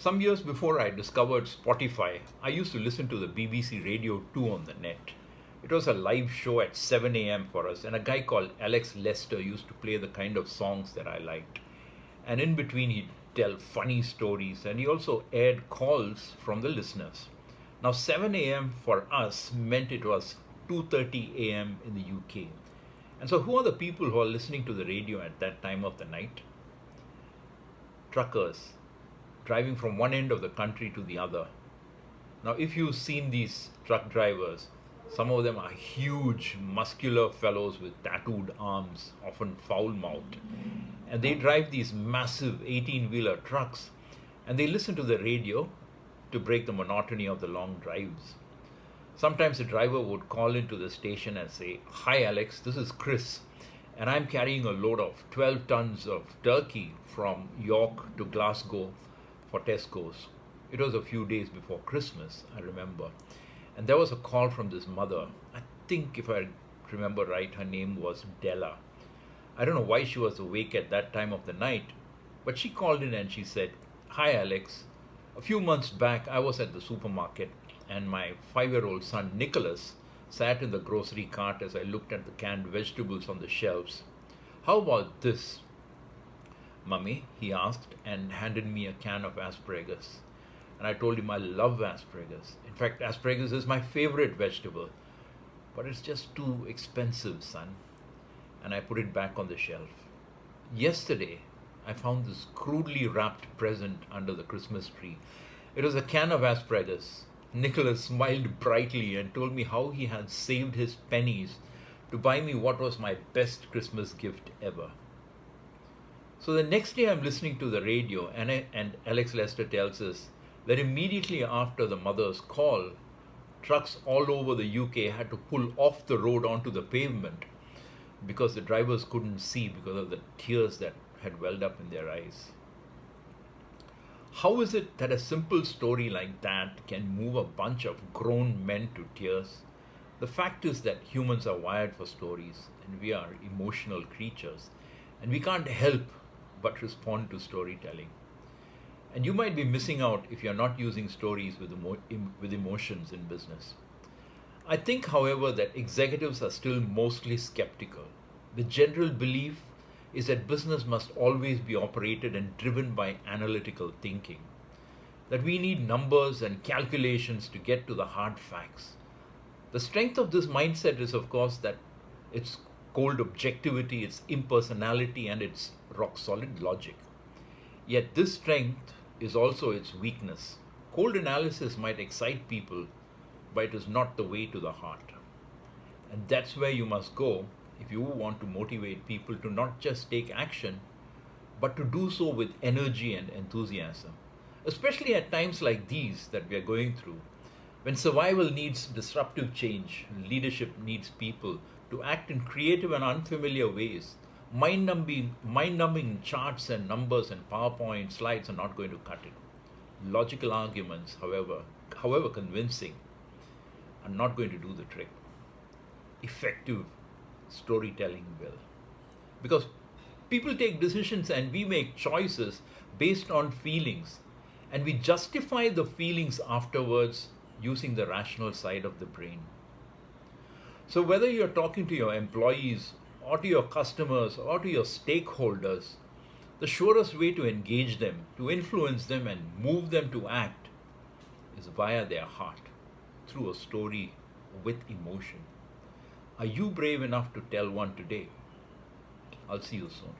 Some years before I discovered Spotify, I used to listen to the BBC Radio 2 on the net. It was a live show at 7 a.m. for us, and a guy called Alex Lester used to play the kind of songs that I liked. And in between, he'd tell funny stories, and he also aired calls from the listeners. Now, 7 a.m. for us meant it was 2:30 a.m. in the UK. And so, who are the people who are listening to the radio at that time of the night? Truckers driving from one end of the country to the other. Now, if you've seen these truck drivers, some of them are huge, muscular fellows with tattooed arms, often foul mouthed. And they drive these massive 18-wheeler trucks and they listen to the radio to break the monotony of the long drives. Sometimes the driver would call into the station and say, "Hi Alex, this is Chris, and I'm carrying a load of 12 tons of turkey from York to Glasgow for Tesco's." It was a few days before Christmas, I remember. And there was a call from this mother. I think, if I remember right, her name was Della. I don't know why she was awake at that time of the night, but she called in and she said, "Hi Alex, a few months back I was at the supermarket and my 5-year-old son Nicholas sat in the grocery cart as I looked at the canned vegetables on the shelves. How about this, Mummy?" he asked and handed me a can of asparagus. And I told him I love asparagus. In fact, asparagus is my favorite vegetable, but it's just too expensive, son. And I put it back on the shelf. Yesterday, I found this crudely wrapped present under the Christmas tree. It was a can of asparagus. Nicholas smiled brightly and told me how he had saved his pennies to buy me what was my best Christmas gift ever. So the next day I'm listening to the radio and Alex Lester tells us that immediately after the mother's call, trucks all over the UK had to pull off the road onto the pavement because the drivers couldn't see because of the tears that had welled up in their eyes. How is it that a simple story like that can move a bunch of grown men to tears? The fact is that humans are wired for stories and we are emotional creatures, and we can't help but respond to storytelling. And you might be missing out if you're not using stories with emotions in business. I think, however, that executives are still mostly skeptical. The general belief is that business must always be operated and driven by analytical thinking, that we need numbers and calculations to get to the hard facts. The strength of this mindset is, of course, that it's cold objectivity, it's impersonality, and it's rock solid logic. Yet this strength is also its weakness. Cold analysis might excite people, but it is not the way to the heart. And that's where you must go if you want to motivate people to not just take action, but to do so with energy and enthusiasm. Especially at times like these that we are going through, when survival needs disruptive change, leadership needs people to act in creative and unfamiliar ways. Mind-numbing charts and numbers and PowerPoint slides are not going to cut it. Logical arguments, however convincing, are not going to do the trick. Effective storytelling will. Because people take decisions and we make choices based on feelings, and we justify the feelings afterwards using the rational side of the brain. So whether you're talking to your employees or to your customers or to your stakeholders, the surest way to engage them, to influence them and move them to act is via their heart, through a story with emotion. Are you brave enough to tell one today? I'll see you soon.